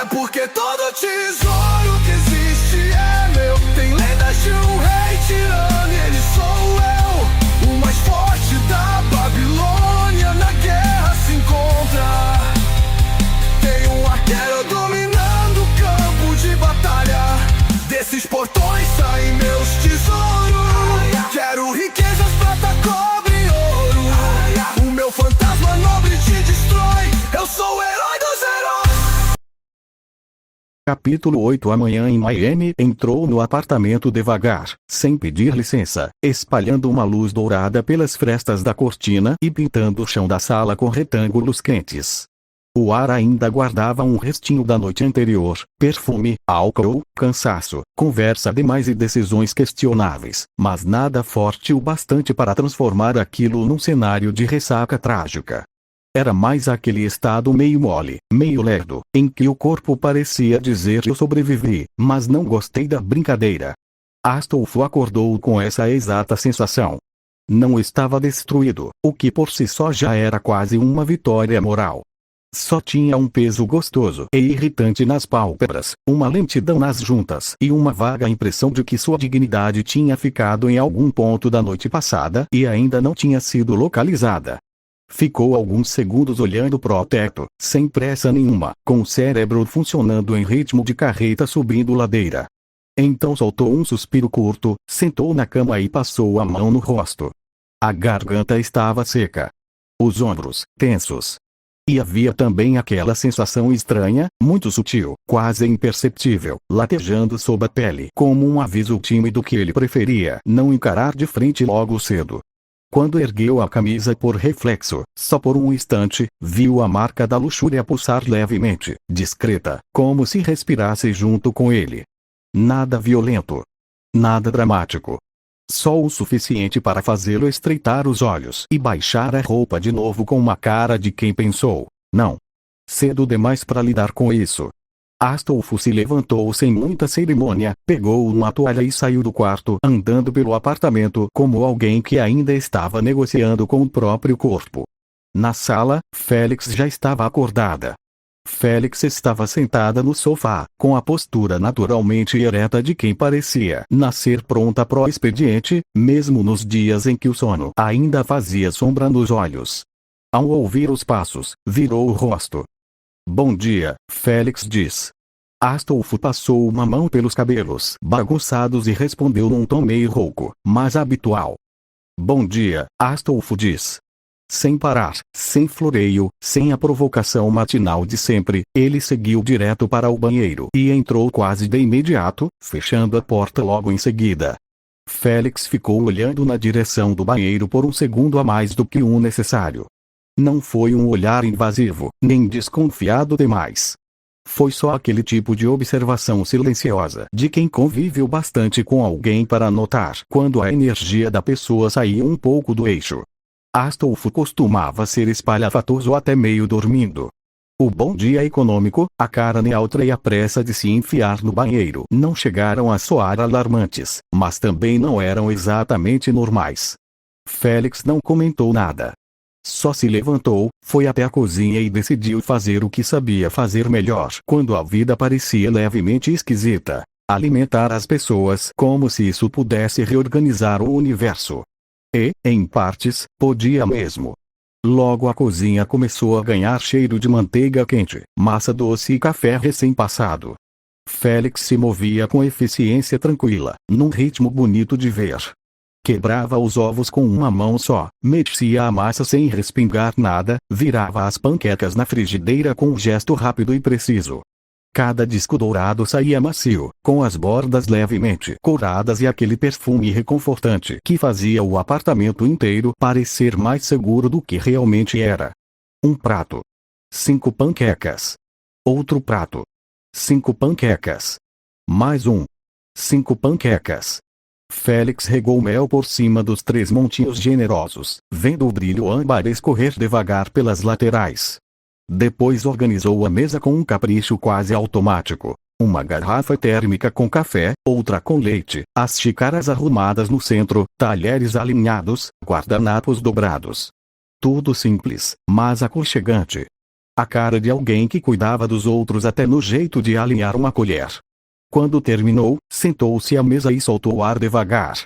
porque todo tesouro que existe é meu. Tem lendas de um rei tirano e ele sou eu. O mais forte da Babilônia na guerra se encontra. Tem um arqueiro dominando o campo de batalha. Desses portões saem meus tesouros. Quero riquezas, prata, cobre e ouro. O meu fantasma nobre te destrói. Eu sou o herói dos heróis. Capítulo 8. Amanhã em Miami. Entrou no apartamento devagar, sem pedir licença, espalhando uma luz dourada pelas frestas da cortina e pintando o chão da sala com retângulos quentes. O ar ainda guardava um restinho da noite anterior: perfume, álcool, cansaço, conversa demais e decisões questionáveis, mas nada forte o bastante para transformar aquilo num cenário de ressaca trágica. Era mais aquele estado meio mole, meio lerdo, em que o corpo parecia dizer: eu sobrevivi, mas não gostei da brincadeira. Astolfo acordou com essa exata sensação. Não estava destruído, o que por si só já era quase uma vitória moral. Só tinha um peso gostoso e irritante nas pálpebras, uma lentidão nas juntas e uma vaga impressão de que sua dignidade tinha ficado em algum ponto da noite passada e ainda não tinha sido localizada. Ficou alguns segundos olhando pro teto, sem pressa nenhuma, com o cérebro funcionando em ritmo de carreta subindo ladeira. Então soltou um suspiro curto, sentou na cama e passou a mão no rosto. A garganta estava seca. Os ombros, tensos. E havia também aquela sensação estranha, muito sutil, quase imperceptível, latejando sob a pele, como um aviso tímido que ele preferia não encarar de frente logo cedo. Quando ergueu a camisa por reflexo, só por um instante, viu a marca da luxúria pulsar levemente, discreta, como se respirasse junto com ele. Nada violento. Nada dramático. Só o suficiente para fazê-lo estreitar os olhos e baixar a roupa de novo com uma cara de quem pensou: não. Cedo demais para lidar com isso. Astolfo se levantou sem muita cerimônia, pegou uma toalha e saiu do quarto, andando pelo apartamento como alguém que ainda estava negociando com o próprio corpo. Na sala, Félix já estava acordada. Félix estava sentada no sofá, com a postura naturalmente ereta de quem parecia nascer pronta pro expediente, mesmo nos dias em que o sono ainda fazia sombra nos olhos. Ao ouvir os passos, virou o rosto. Bom dia, Félix diz. Astolfo passou uma mão pelos cabelos bagunçados e respondeu num tom meio rouco, mas habitual. Bom dia, Astolfo diz. Sem parar, sem floreio, sem a provocação matinal de sempre, ele seguiu direto para o banheiro e entrou quase de imediato, fechando a porta logo em seguida. Félix ficou olhando na direção do banheiro por um segundo a mais do que o necessário. Não foi um olhar invasivo, nem desconfiado demais. Foi só aquele tipo de observação silenciosa de quem convive o bastante com alguém para notar quando a energia da pessoa saía um pouco do eixo. Astolfo costumava ser espalhafatoso até meio dormindo. O bom dia econômico, a cara neutra e a pressa de se enfiar no banheiro não chegaram a soar alarmantes, mas também não eram exatamente normais. Félix não comentou nada. Só se levantou, foi até a cozinha e decidiu fazer o que sabia fazer melhor quando a vida parecia levemente esquisita: alimentar as pessoas como se isso pudesse reorganizar o universo. E, em partes, podia mesmo. Logo a cozinha começou a ganhar cheiro de manteiga quente, massa doce e café recém-passado. Félix se movia com eficiência tranquila, num ritmo bonito de ver. Quebrava os ovos com uma mão só, mexia a massa sem respingar nada, virava as panquecas na frigideira com um gesto rápido e preciso. Cada disco dourado saía macio, com as bordas levemente coradas e aquele perfume reconfortante que fazia o apartamento inteiro parecer mais seguro do que realmente era. Um prato. 5 panquecas. Outro prato. 5 panquecas. Mais um. 5 panquecas. Félix regou mel por cima dos 3 montinhos generosos, vendo o brilho âmbar escorrer devagar pelas laterais. Depois organizou a mesa com um capricho quase automático. Uma garrafa térmica com café, outra com leite, as xícaras arrumadas no centro, talheres alinhados, guardanapos dobrados. Tudo simples, mas aconchegante. A cara de alguém que cuidava dos outros até no jeito de alinhar uma colher. Quando terminou, sentou-se à mesa e soltou o ar devagar.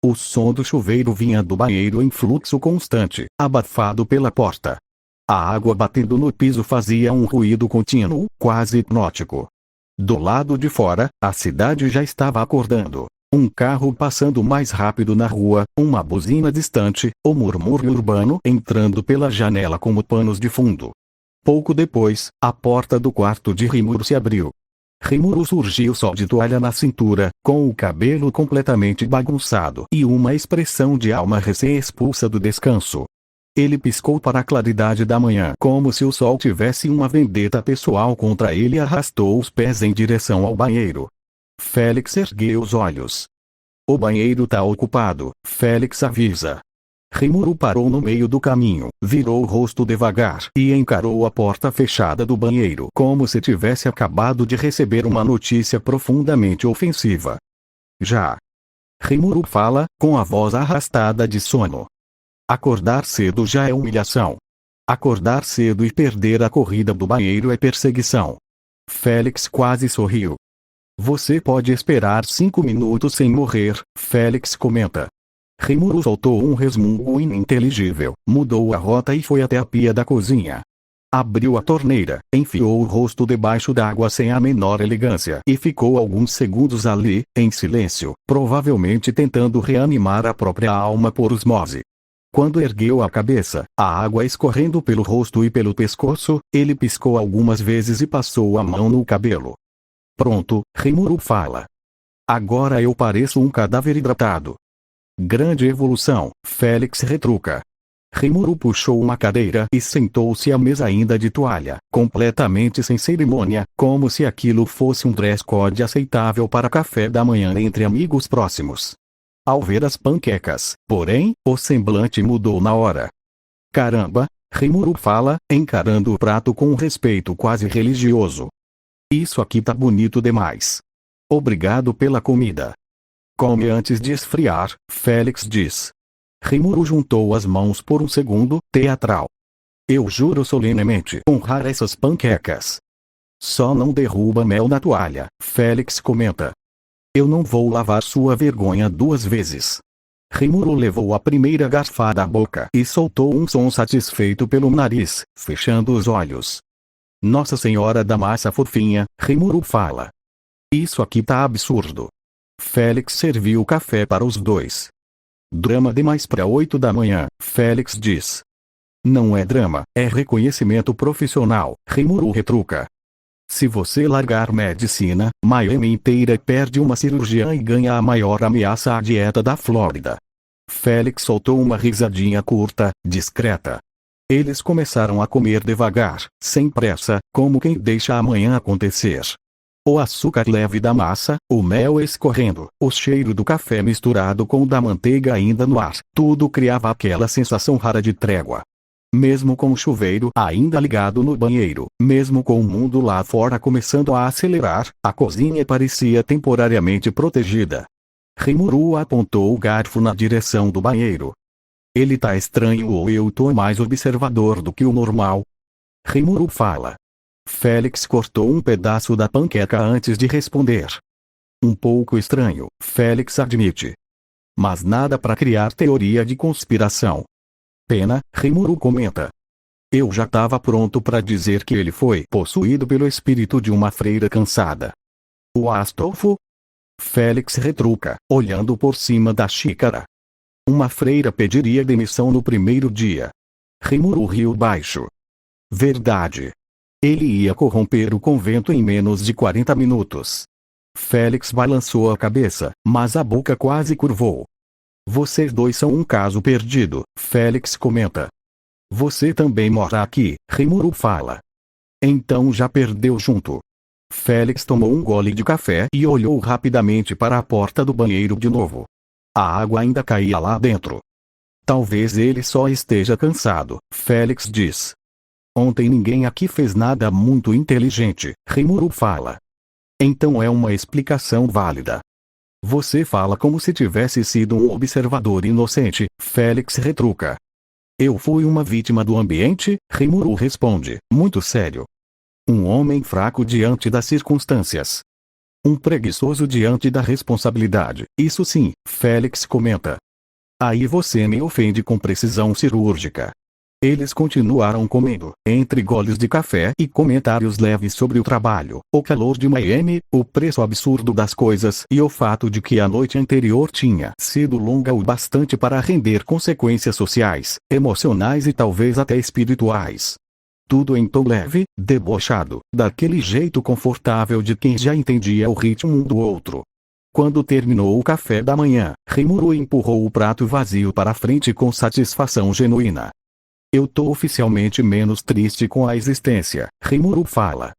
O som do chuveiro vinha do banheiro em fluxo constante, abafado pela porta. A água batendo no piso fazia um ruído contínuo, quase hipnótico. Do lado de fora, a cidade já estava acordando. Um carro passando mais rápido na rua, uma buzina distante, o murmúrio urbano entrando pela janela como panos de fundo. Pouco depois, a porta do quarto de Rimuru se abriu. Rimuru surgiu só de toalha na cintura, com o cabelo completamente bagunçado e uma expressão de alma recém-expulsa do descanso. Ele piscou para a claridade da manhã como se o sol tivesse uma vendetta pessoal contra ele e arrastou os pés em direção ao banheiro. Félix ergueu os olhos. O banheiro tá ocupado, Félix avisa. Rimuru parou no meio do caminho, virou o rosto devagar e encarou a porta fechada do banheiro como se tivesse acabado de receber uma notícia profundamente ofensiva. Já. Rimuru fala, com a voz arrastada de sono. Acordar cedo já é humilhação. Acordar cedo e perder a corrida do banheiro é perseguição. Félix quase sorriu. Você pode esperar 5 minutos sem morrer, Félix comenta. Rimuru soltou um resmungo ininteligível, mudou a rota e foi até a pia da cozinha. Abriu a torneira, enfiou o rosto debaixo d'água sem a menor elegância e ficou alguns segundos ali, em silêncio, provavelmente tentando reanimar a própria alma por osmose. Quando ergueu a cabeça, a água escorrendo pelo rosto e pelo pescoço, ele piscou algumas vezes e passou a mão no cabelo. Pronto, Rimuru fala. Agora eu pareço um cadáver hidratado. Grande evolução, Félix retruca. Rimuru puxou uma cadeira e sentou-se à mesa ainda de toalha, completamente sem cerimônia, como se aquilo fosse um dress code aceitável para café da manhã entre amigos próximos. Ao ver as panquecas, porém, o semblante mudou na hora. Caramba, Rimuru fala, encarando o prato com um respeito quase religioso. Isso aqui tá bonito demais. Obrigado pela comida. Come antes de esfriar, Félix diz. Rimuru juntou as mãos por um segundo, teatral. Eu juro solenemente honrar essas panquecas. Só não derruba mel na toalha, Félix comenta. Eu não vou lavar sua vergonha 2 vezes. Rimuru levou a primeira garfada à boca e soltou um som satisfeito pelo nariz, fechando os olhos. Nossa Senhora da Massa Fofinha, Rimuru fala. Isso aqui tá absurdo. Félix serviu o café para os dois. Drama demais para 8 da manhã, Félix diz. Não é drama, é reconhecimento profissional, Rimuru retruca. Se você largar medicina, Miami inteira perde uma cirurgiã e ganha a maior ameaça à dieta da Flórida. Félix soltou uma risadinha curta, discreta. Eles começaram a comer devagar, sem pressa, como quem deixa amanhã acontecer. O açúcar leve da massa, o mel escorrendo, o cheiro do café misturado com o da manteiga ainda no ar, tudo criava aquela sensação rara de trégua. Mesmo com o chuveiro ainda ligado no banheiro, mesmo com o mundo lá fora começando a acelerar, a cozinha parecia temporariamente protegida. Rimuru apontou o garfo na direção do banheiro. Ele tá estranho ou eu tô mais observador do que o normal? Rimuru fala. Félix cortou um pedaço da panqueca antes de responder. Um pouco estranho, Félix admite. Mas nada para criar teoria de conspiração. Pena, Rimuru comenta. Eu já estava pronto para dizer que ele foi possuído pelo espírito de uma freira cansada. O Astolfo? Félix retruca, olhando por cima da xícara. Uma freira pediria demissão no primeiro dia. Rimuru riu baixo. Verdade. Ele ia corromper o convento em menos de 40 minutos. Félix balançou a cabeça, mas a boca quase curvou. Vocês dois são um caso perdido, Félix comenta. Você também mora aqui, Rimuru fala. Então já perdeu junto. Félix tomou um gole de café e olhou rapidamente para a porta do banheiro de novo. A água ainda caía lá dentro. Talvez ele só esteja cansado, Félix diz. Ontem ninguém aqui fez nada muito inteligente, Rimuru fala. Então é uma explicação válida. Você fala como se tivesse sido um observador inocente, Félix retruca. Eu fui uma vítima do ambiente, Rimuru responde, muito sério. Um homem fraco diante das circunstâncias. Um preguiçoso diante da responsabilidade. Isso sim, Félix comenta. Aí você me ofende com precisão cirúrgica. Eles continuaram comendo, entre goles de café e comentários leves sobre o trabalho, o calor de Miami, o preço absurdo das coisas e o fato de que a noite anterior tinha sido longa o bastante para render consequências sociais, emocionais e talvez até espirituais. Tudo em tom leve, debochado, daquele jeito confortável de quem já entendia o ritmo um do outro. Quando terminou o café da manhã, Rimuru empurrou o prato vazio para a frente com satisfação genuína. Eu tô oficialmente menos triste com a existência, Rimuru fala.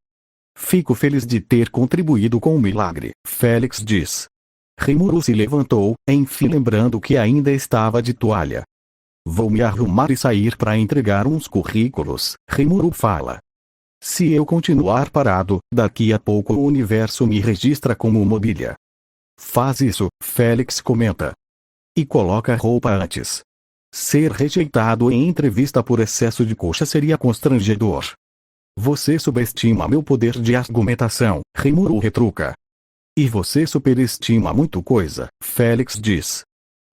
Fico feliz de ter contribuído com o milagre, Félix diz. Rimuru se levantou, enfim lembrando que ainda estava de toalha. Vou me arrumar e sair para entregar uns currículos, Rimuru fala. Se eu continuar parado, daqui a pouco o universo me registra como mobília. Faz isso, Félix comenta. E coloca a roupa antes. Ser rejeitado em entrevista por excesso de coxa seria constrangedor. Você subestima meu poder de argumentação, Rimuru retruca. E você superestima muito coisa, Félix diz.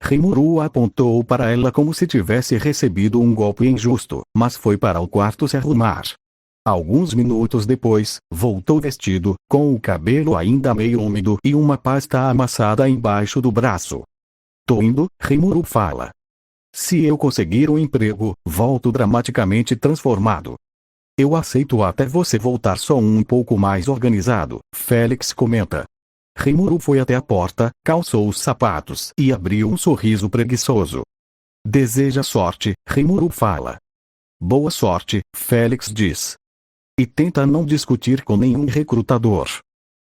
Rimuru apontou para ela como se tivesse recebido um golpe injusto, mas foi para o quarto se arrumar. Alguns minutos depois, voltou vestido, com o cabelo ainda meio úmido e uma pasta amassada embaixo do braço. Tô indo, Rimuru fala. Se eu conseguir um emprego, volto dramaticamente transformado. Eu aceito até você voltar só um pouco mais organizado, Félix comenta. Rimuru foi até a porta, calçou os sapatos e abriu um sorriso preguiçoso. Deseja sorte, Rimuru fala. Boa sorte, Félix diz. E tenta não discutir com nenhum recrutador.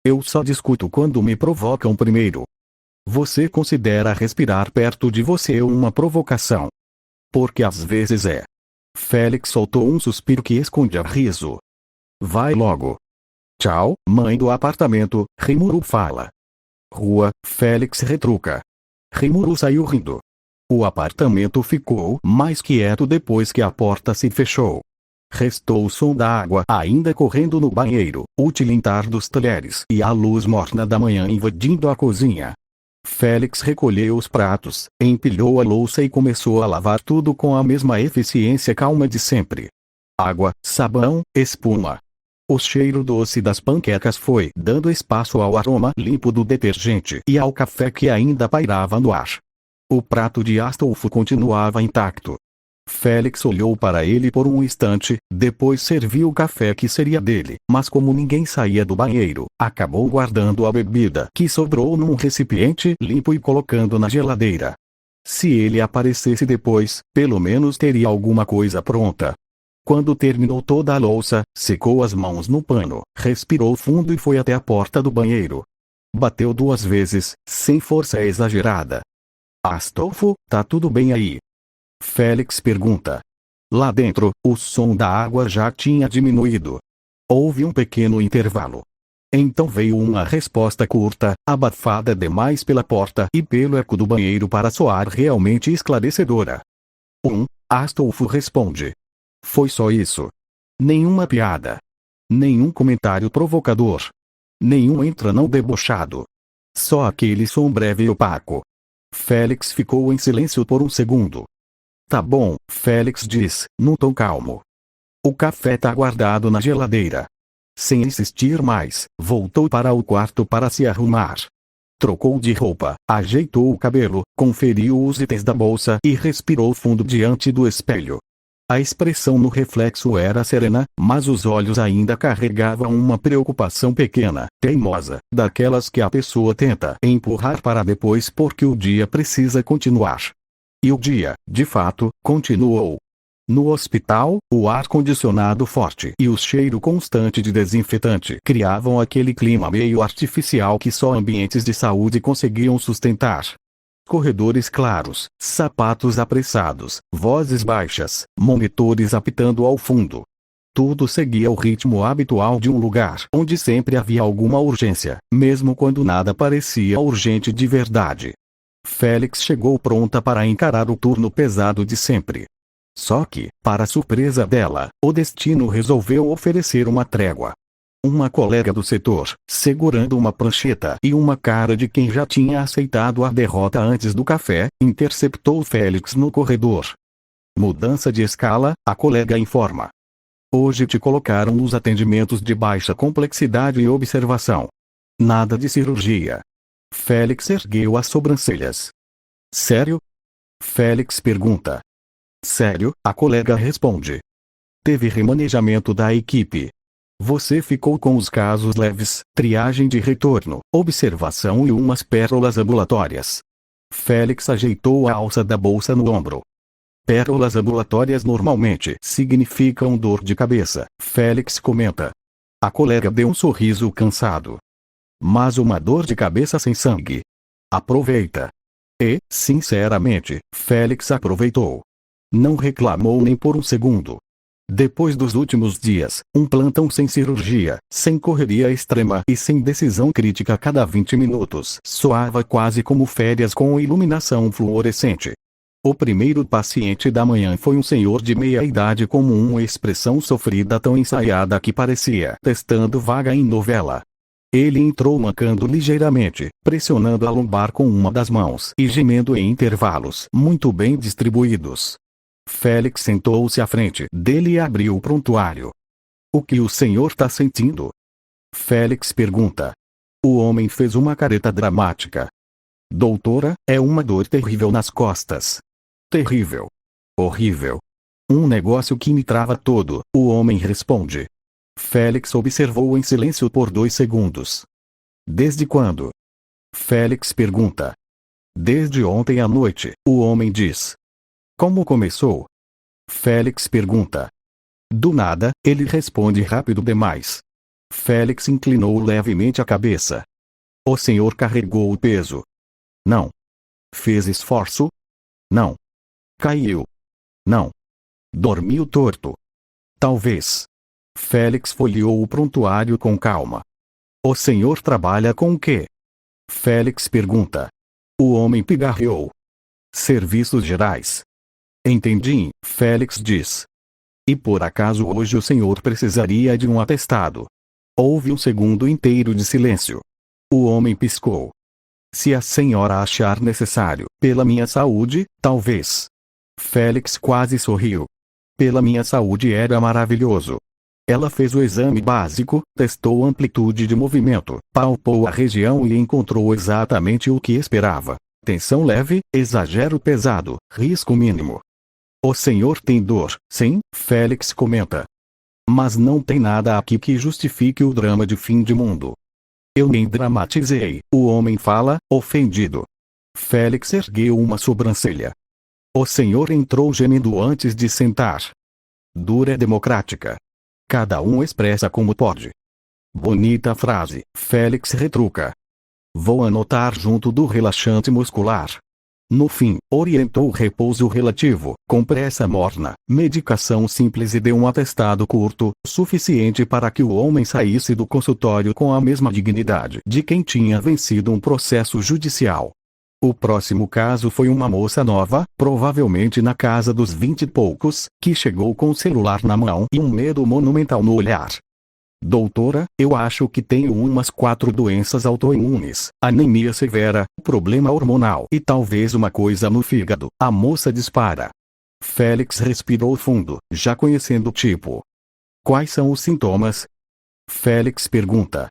Eu só discuto quando me provocam primeiro. Você considera respirar perto de você uma provocação? Porque às vezes é. Félix soltou um suspiro que escondia riso. Vai logo. Tchau, mãe do apartamento, Rimuru fala. Rua, Félix retruca. Rimuru saiu rindo. O apartamento ficou mais quieto depois que a porta se fechou. Restou o som da água ainda correndo no banheiro, o tilintar dos talheres e a luz morna da manhã invadindo a cozinha. Félix recolheu os pratos, empilhou a louça e começou a lavar tudo com a mesma eficiência calma de sempre. Água, sabão, espuma. O cheiro doce das panquecas foi dando espaço ao aroma limpo do detergente e ao café que ainda pairava no ar. O prato de Astolfo continuava intacto. Félix olhou para ele por um instante, depois serviu o café que seria dele, mas como ninguém saía do banheiro, acabou guardando a bebida que sobrou num recipiente limpo e colocando na geladeira. Se ele aparecesse depois, pelo menos teria alguma coisa pronta. Quando terminou toda a louça, secou as mãos no pano, respirou fundo e foi até a porta do banheiro. Bateu 2 vezes, sem força exagerada. Astolfo, tá tudo bem aí? Félix pergunta. Lá dentro, o som da água já tinha diminuído. Houve um pequeno intervalo. Então veio uma resposta curta, abafada demais pela porta e pelo eco do banheiro para soar realmente esclarecedora. Astolfo responde. Foi só isso. Nenhuma piada. Nenhum comentário provocador. Nenhum entra-não debochado. Só aquele som breve e opaco. Félix ficou em silêncio por um segundo. Tá bom, Félix diz, num tom calmo. O café tá guardado na geladeira. Sem insistir mais, voltou para o quarto para se arrumar. Trocou de roupa, ajeitou o cabelo, conferiu os itens da bolsa e respirou fundo diante do espelho. A expressão no reflexo era serena, mas os olhos ainda carregavam uma preocupação pequena, teimosa, daquelas que a pessoa tenta empurrar para depois porque o dia precisa continuar. E o dia, de fato, continuou. No hospital, o ar-condicionado forte e o cheiro constante de desinfetante criavam aquele clima meio artificial que só ambientes de saúde conseguiam sustentar. Corredores claros, sapatos apressados, vozes baixas, monitores apitando ao fundo. Tudo seguia o ritmo habitual de um lugar onde sempre havia alguma urgência, mesmo quando nada parecia urgente de verdade. Félix chegou pronta para encarar o turno pesado de sempre. Só que, para surpresa dela, o destino resolveu oferecer uma trégua. Uma colega do setor, segurando uma prancheta e uma cara de quem já tinha aceitado a derrota antes do café, interceptou Félix no corredor. Mudança de escala, a colega informa. Hoje te colocaram nos atendimentos de baixa complexidade e observação. Nada de cirurgia. Félix ergueu as sobrancelhas. Sério? Félix pergunta. Sério, a colega responde. Teve remanejamento da equipe. Você ficou com os casos leves, triagem de retorno, observação e umas pérolas ambulatórias. Félix ajeitou a alça da bolsa no ombro. Pérolas ambulatórias normalmente significam dor de cabeça, Félix comenta. A colega deu um sorriso cansado. Mas uma dor de cabeça sem sangue. Aproveita. E, sinceramente, Félix aproveitou. Não reclamou nem por um segundo. Depois dos últimos dias, um plantão sem cirurgia, sem correria extrema e sem decisão crítica a cada 20 minutos, soava quase como férias com iluminação fluorescente. O primeiro paciente da manhã foi um senhor de meia-idade com uma expressão sofrida tão ensaiada que parecia testando vaga em novela. Ele entrou mancando ligeiramente, pressionando a lombar com uma das mãos e gemendo em intervalos muito bem distribuídos. Félix sentou-se à frente dele e abriu o prontuário. O que o senhor está sentindo? Félix pergunta. O homem fez uma careta dramática. Doutora, é uma dor terrível nas costas. Terrível. Horrível. Um negócio que me trava todo, o homem responde. Félix observou em silêncio por 2 segundos. Desde quando? Félix pergunta. Desde ontem à noite, o homem diz. Como começou? Félix pergunta. Do nada, ele responde rápido demais. Félix inclinou levemente a cabeça. O senhor carregou o peso? Não. Fez esforço? Não. Caiu? Não. Dormiu torto? Talvez. Félix folheou o prontuário com calma. O senhor trabalha com o quê? Félix pergunta. O homem pigarreou. Serviços gerais. Entendi, Félix diz. E por acaso hoje o senhor precisaria de um atestado? Houve um segundo inteiro de silêncio. O homem piscou. Se a senhora achar necessário, pela minha saúde, talvez. Félix quase sorriu. Pela minha saúde era maravilhoso. Ela fez o exame básico, testou a amplitude de movimento, palpou a região e encontrou exatamente o que esperava. Tensão leve, exagero pesado, risco mínimo. O senhor tem dor, sim, Félix comenta. Mas não tem nada aqui que justifique o drama de fim de mundo. Eu nem dramatizei, o homem fala, ofendido. Félix ergueu uma sobrancelha. O senhor entrou gemendo antes de sentar. Dura é democrática. Cada um expressa como pode. Bonita frase, Félix retruca. Vou anotar junto do relaxante muscular. No fim, orientou repouso relativo, compressa morna, medicação simples e deu um atestado curto, suficiente para que o homem saísse do consultório com a mesma dignidade de quem tinha vencido um processo judicial. O próximo caso foi uma moça nova, provavelmente na casa dos 20 e poucos, que chegou com o celular na mão e um medo monumental no olhar. Doutora, eu acho que tenho umas 4 doenças autoimunes, anemia severa, problema hormonal e talvez uma coisa no fígado. A moça dispara. Félix respirou fundo, já conhecendo o tipo. Quais são os sintomas? Félix pergunta.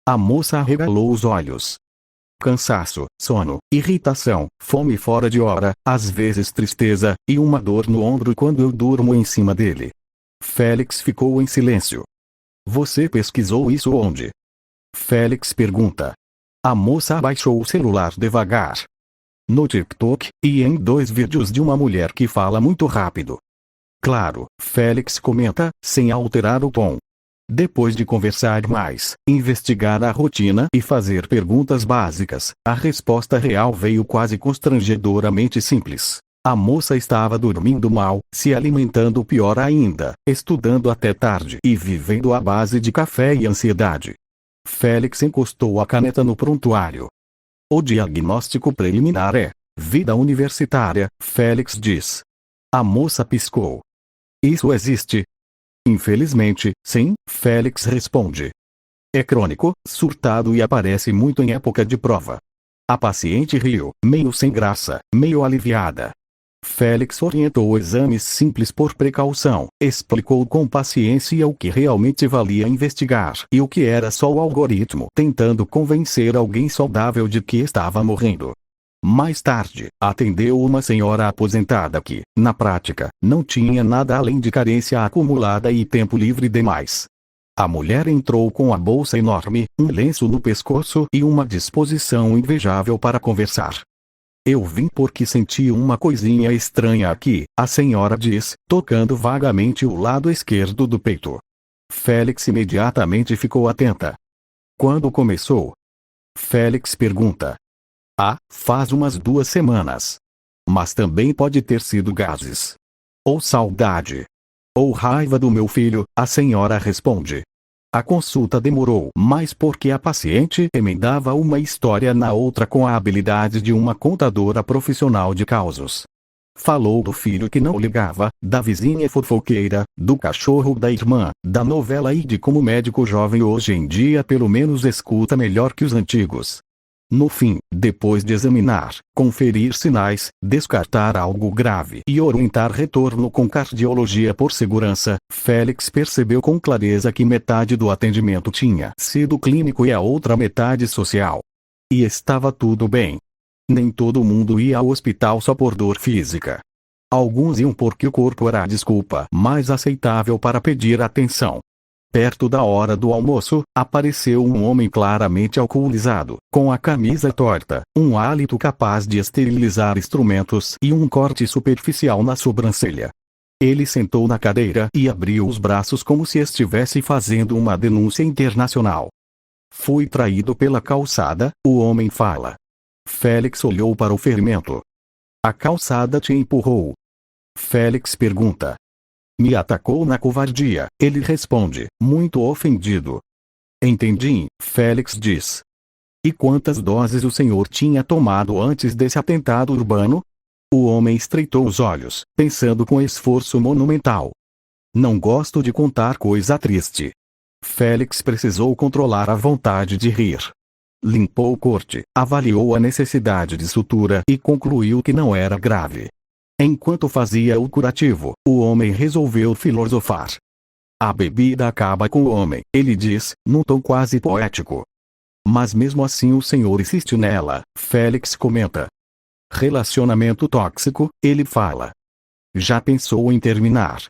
A moça arregalou os olhos. Cansaço, sono, irritação, fome fora de hora, às vezes tristeza, e uma dor no ombro quando eu durmo em cima dele. Félix ficou em silêncio. Você pesquisou isso onde? Félix pergunta. A moça abaixou o celular devagar. No TikTok, e em 2 vídeos de uma mulher que fala muito rápido. Claro, Félix comenta, sem alterar o tom. Depois de conversar mais, investigar a rotina e fazer perguntas básicas, a resposta real veio quase constrangedoramente simples. A moça estava dormindo mal, se alimentando pior ainda, estudando até tarde e vivendo à base de café e ansiedade. Félix encostou a caneta no prontuário. O diagnóstico preliminar é vida universitária, Félix diz. A moça piscou. Isso existe? Infelizmente, sim, Félix responde. É crônico, surtado e aparece muito em época de prova. A paciente riu, meio sem graça, meio aliviada. Félix orientou exames simples por precaução, explicou com paciência o que realmente valia investigar e o que era só o algoritmo tentando convencer alguém saudável de que estava morrendo. Mais tarde, atendeu uma senhora aposentada que, na prática, não tinha nada além de carência acumulada e tempo livre demais. A mulher entrou com a bolsa enorme, um lenço no pescoço e uma disposição invejável para conversar. Eu vim porque senti uma coisinha estranha aqui, a senhora diz, tocando vagamente o lado esquerdo do peito. Félix imediatamente ficou atenta. Quando começou? Félix pergunta. Faz umas 2 semanas. Mas também pode ter sido gases. Ou saudade. Ou raiva do meu filho, a senhora responde. A consulta demorou mais porque a paciente emendava uma história na outra com a habilidade de uma contadora profissional de causos. Falou do filho que não ligava, da vizinha fofoqueira, do cachorro da irmã, da novela e de como o médico jovem hoje em dia pelo menos escuta melhor que os antigos. No fim, depois de examinar, conferir sinais, descartar algo grave e orientar retorno com cardiologia por segurança, Félix percebeu com clareza que metade do atendimento tinha sido clínico e a outra metade social. E estava tudo bem. Nem todo mundo ia ao hospital só por dor física. Alguns iam porque o corpo era a desculpa mais aceitável para pedir atenção. Perto da hora do almoço, apareceu um homem claramente alcoolizado, com a camisa torta, um hálito capaz de esterilizar instrumentos e um corte superficial na sobrancelha. Ele sentou na cadeira e abriu os braços como se estivesse fazendo uma denúncia internacional. Fui traído pela calçada, o homem fala. Félix olhou para o ferimento. A calçada te empurrou? Félix pergunta. Me atacou na covardia, ele responde, muito ofendido. Entendi, Félix diz. E quantas doses o senhor tinha tomado antes desse atentado urbano? O homem estreitou os olhos, pensando com esforço monumental. Não gosto de contar coisa triste. Félix precisou controlar a vontade de rir. Limpou o corte, avaliou a necessidade de sutura e concluiu que não era grave. Enquanto fazia o curativo, o homem resolveu filosofar. A bebida acaba com o homem, ele diz, num tom quase poético. Mas mesmo assim o senhor insiste nela, Félix comenta. Relacionamento tóxico, ele fala. Já pensou em terminar?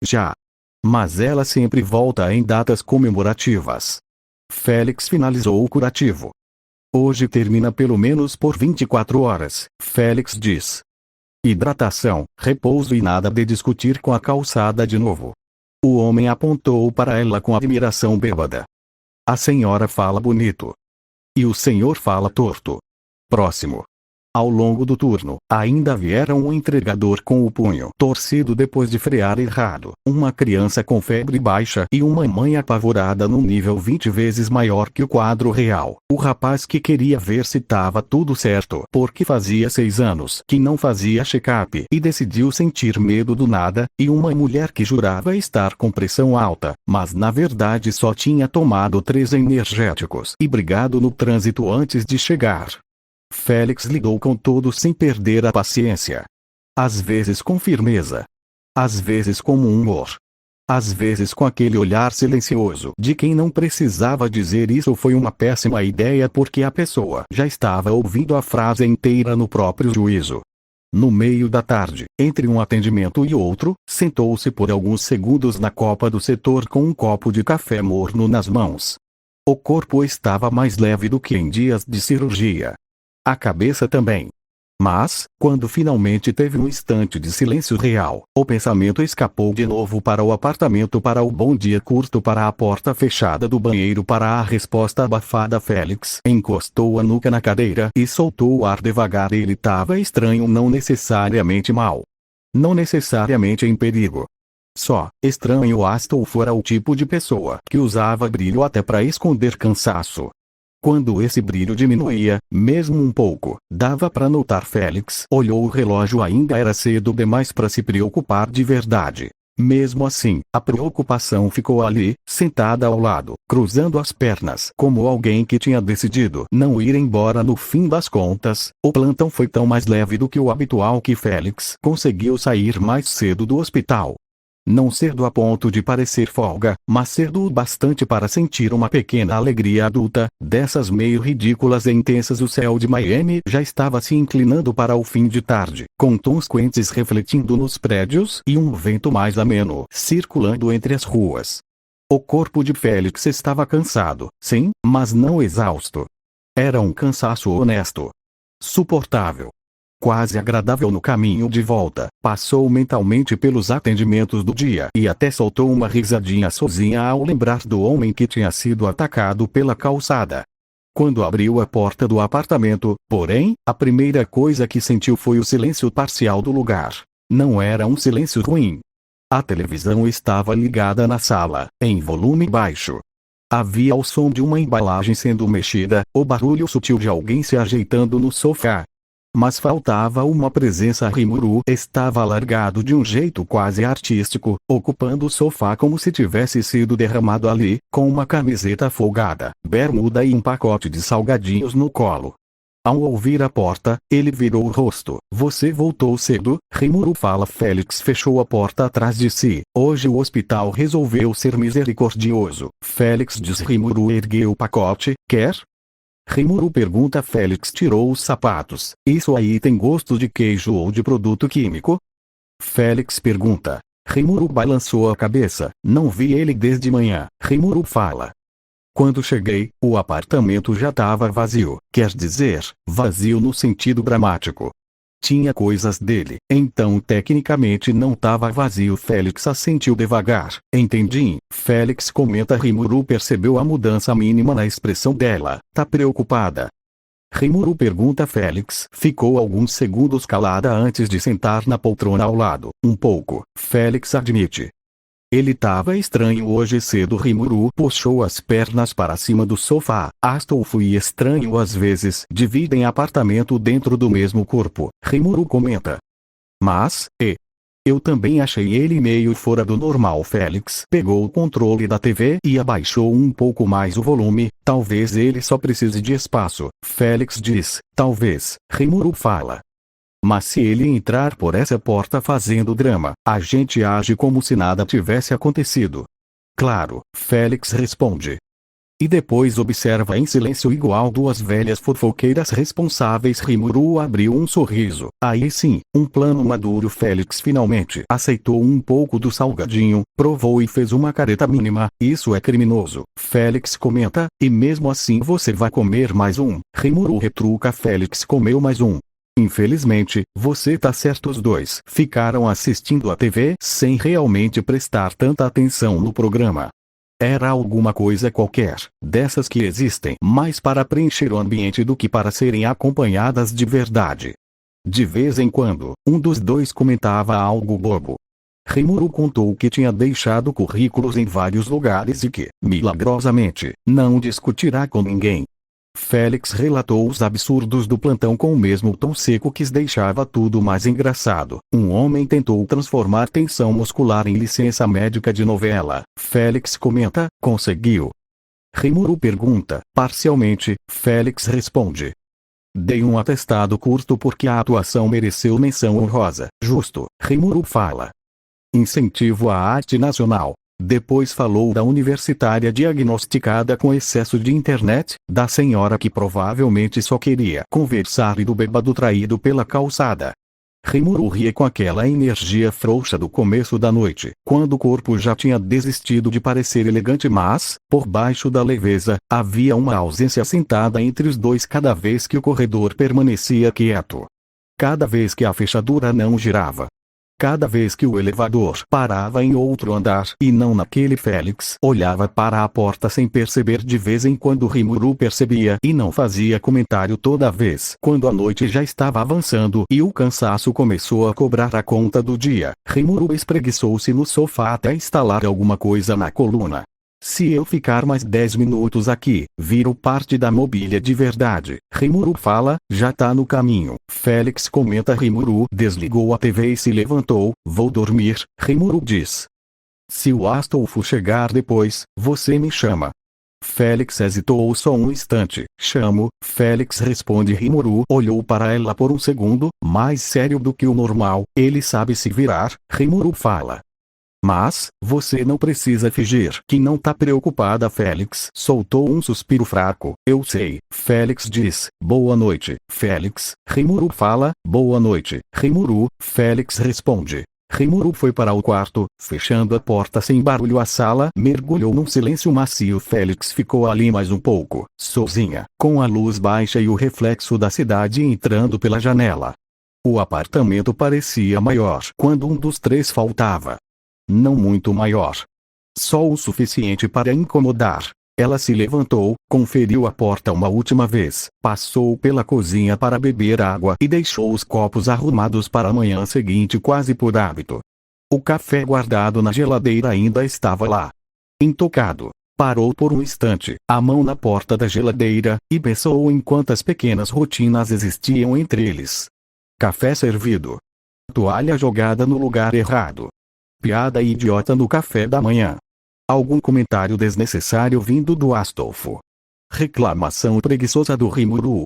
Já. Mas ela sempre volta em datas comemorativas. Félix finalizou o curativo. Hoje termina pelo menos por 24 horas, Félix diz. Hidratação, repouso e nada de discutir com a calçada de novo. O homem apontou para ela com admiração bêbada. A senhora fala bonito. E o senhor fala torto. Próximo. Ao longo do turno, ainda vieram um entregador com o punho torcido depois de frear errado, uma criança com febre baixa e uma mãe apavorada num nível 20 vezes maior que o quadro real. O rapaz que queria ver se estava tudo certo porque fazia 6 anos que não fazia check-up e decidiu sentir medo do nada, e uma mulher que jurava estar com pressão alta, mas na verdade só tinha tomado 3 energéticos e brigado no trânsito antes de chegar. Félix lidou com todos sem perder a paciência. Às vezes com firmeza. Às vezes com humor. Às vezes com aquele olhar silencioso de quem não precisava dizer isso foi uma péssima ideia porque a pessoa já estava ouvindo a frase inteira no próprio juízo. No meio da tarde, entre um atendimento e outro, sentou-se por alguns segundos na copa do setor com um copo de café morno nas mãos. O corpo estava mais leve do que em dias de cirurgia. A cabeça também. Mas, quando finalmente teve um instante de silêncio real, o pensamento escapou de novo para o apartamento, para o bom dia curto, para a porta fechada do banheiro, para a resposta abafada. Félix encostou a nuca na cadeira e soltou o ar devagar. Ele estava estranho, não necessariamente mal. Não necessariamente em perigo. Só, estranho. Astolfo era o tipo de pessoa que usava brilho até para esconder cansaço. Quando esse brilho diminuía, mesmo um pouco, dava para notar. Félix olhou o relógio. Ainda era cedo demais para se preocupar de verdade. Mesmo assim, a preocupação ficou ali, sentada ao lado, cruzando as pernas, como alguém que tinha decidido não ir embora. No fim das contas, o plantão foi tão mais leve do que o habitual que Félix conseguiu sair mais cedo do hospital. Não cedo a ponto de parecer folga, mas cedo o bastante para sentir uma pequena alegria adulta, dessas meio ridículas e intensas. O céu de Miami já estava se inclinando para o fim de tarde, com tons quentes refletindo nos prédios e um vento mais ameno circulando entre as ruas. O corpo de Félix estava cansado, sim, mas não exausto. Era um cansaço honesto. Suportável. Quase agradável. No caminho de volta, passou mentalmente pelos atendimentos do dia e até soltou uma risadinha sozinha ao lembrar do homem que tinha sido atacado pela calçada. Quando abriu a porta do apartamento, porém, a primeira coisa que sentiu foi o silêncio parcial do lugar. Não era um silêncio ruim. A televisão estava ligada na sala, em volume baixo. Havia o som de uma embalagem sendo mexida, o barulho sutil de alguém se ajeitando no sofá. Mas faltava uma presença. Rimuru estava alargado de um jeito quase artístico, ocupando o sofá como se tivesse sido derramado ali, com uma camiseta folgada, bermuda e um pacote de salgadinhos no colo. Ao ouvir a porta, ele virou o rosto. Você voltou cedo, Rimuru fala. Félix fechou a porta atrás de si. Hoje o hospital resolveu ser misericordioso. Félix diz. Rimuru ergueu o pacote. Quer? Rimuru pergunta. Félix tirou os sapatos. Isso aí tem gosto de queijo ou de produto químico? Félix pergunta. Rimuru balançou a cabeça. Não vi ele desde manhã. Rimuru fala. Quando cheguei, o apartamento já estava vazio. Quer dizer, vazio no sentido dramático. Tinha coisas dele, então tecnicamente não estava vazio. Félix assentiu devagar. Entendi. Félix comenta. Rimuru percebeu a mudança mínima na expressão dela. Tá preocupada? Rimuru pergunta. Félix ficou alguns segundos calada antes de sentar na poltrona ao lado. Um pouco, Félix admite. Ele estava estranho hoje cedo. Rimuru puxou as pernas para cima do sofá. Astolfo e estranho às vezes dividem apartamento dentro do mesmo corpo. Rimuru comenta. Mas, eu também achei ele meio fora do normal. Félix pegou o controle da TV e abaixou um pouco mais o volume. Talvez ele só precise de espaço. Félix diz. Talvez. Rimuru fala. Mas se ele entrar por essa porta fazendo drama, a gente age como se nada tivesse acontecido. Claro, Félix responde. E depois observa em silêncio igual duas velhas fofoqueiras responsáveis. Rimuru abriu um sorriso. Aí sim, um plano maduro. Félix finalmente aceitou um pouco do salgadinho, provou e fez uma careta mínima. Isso é criminoso. Félix comenta. E mesmo assim você vai comer mais um? Rimuru retruca. Félix comeu mais um. Infelizmente, você tá certo. Os dois ficaram assistindo a TV sem realmente prestar tanta atenção no programa. Era alguma coisa qualquer, dessas que existem mais para preencher o ambiente do que para serem acompanhadas de verdade. De vez em quando, um dos dois comentava algo bobo. Rimuru contou que tinha deixado currículos em vários lugares e que, milagrosamente, não discutirá com ninguém. Félix relatou os absurdos do plantão com o mesmo tom seco que deixava tudo mais engraçado. Um homem tentou transformar tensão muscular em licença médica de novela. Félix comenta. Conseguiu? Rimuru pergunta. Parcialmente. Félix responde. Dei um atestado curto porque a atuação mereceu menção honrosa. Justo. Rimuru fala. Incentivo à arte nacional. Depois falou da universitária diagnosticada com excesso de internet, da senhora que provavelmente só queria conversar e do bêbado traído pela calçada. Rimuru ria com aquela energia frouxa do começo da noite, quando o corpo já tinha desistido de parecer elegante, mas, por baixo da leveza, havia uma ausência sentada entre os dois cada vez que o corredor permanecia quieto. Cada vez que a fechadura não girava. Cada vez que o elevador parava em outro andar e não naquele. Félix olhava para a porta sem perceber. De vez em quando Rimuru percebia e não fazia comentário. Toda vez quando a noite já estava avançando e o cansaço começou a cobrar a conta do dia, Rimuru espreguiçou-se no sofá até estalar alguma coisa na coluna. Se eu ficar mais 10 minutos aqui, viro parte da mobília de verdade. Rimuru fala, já tá no caminho. Félix comenta. Rimuru desligou a TV e se levantou. Vou dormir, Rimuru diz. Se o Astolfo chegar depois, você me chama. Félix hesitou só um instante. Chamo, Félix responde. Rimuru olhou para ela por um segundo, mais sério do que o normal. Ele sabe se virar, Rimuru fala. Mas, você não precisa fingir que não tá preocupada. Félix soltou um suspiro fraco. Eu sei, Félix diz. Boa noite, Félix. Rimuru fala, boa noite, Rimuru. Félix responde. Rimuru foi para o quarto, fechando a porta sem barulho. A sala mergulhou num silêncio macio. Félix ficou ali mais um pouco, sozinha, com a luz baixa e o reflexo da cidade entrando pela janela. O apartamento parecia maior quando um dos três faltava. Não muito maior. Só o suficiente para incomodar. Ela se levantou, conferiu a porta uma última vez, passou pela cozinha para beber água e deixou os copos arrumados para a manhã seguinte quase por hábito. O café guardado na geladeira ainda estava lá. Intocado. Parou por um instante, a mão na porta da geladeira, e pensou em quantas pequenas rotinas existiam entre eles. Café servido. Toalha jogada no lugar errado. Piada idiota no café da manhã. Algum comentário desnecessário vindo do Astolfo. Reclamação preguiçosa do Rimuru.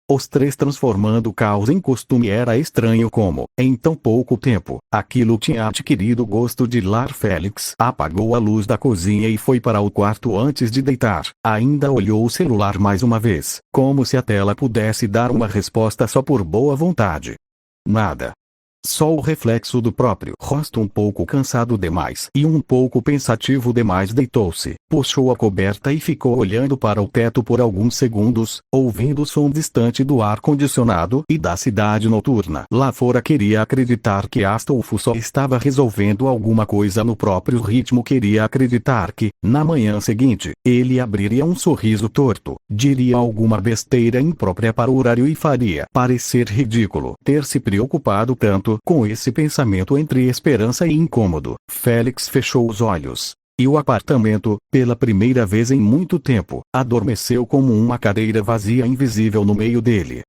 Os três transformando o caos em costume. Era estranho como, em tão pouco tempo, aquilo tinha adquirido gosto de lar. Félix apagou a luz da cozinha e foi para o quarto antes de deitar. Ainda olhou o celular mais uma vez, como se a tela pudesse dar uma resposta só por boa vontade. Nada. Só o reflexo do próprio rosto um pouco cansado demais e um pouco pensativo demais. Deitou-se, puxou a coberta e ficou olhando para o teto por alguns segundos, ouvindo o som distante do ar-condicionado e da cidade noturna. Lá fora queria acreditar que Astolfo só estava resolvendo alguma coisa no próprio ritmo. Queria acreditar que, na manhã seguinte, ele abriria um sorriso torto, diria alguma besteira imprópria para o horário e faria parecer ridículo ter se preocupado tanto. Com esse pensamento entre esperança e incômodo, Félix fechou os olhos. E o apartamento, pela primeira vez em muito tempo, adormeceu como uma cadeira vazia invisível no meio dele.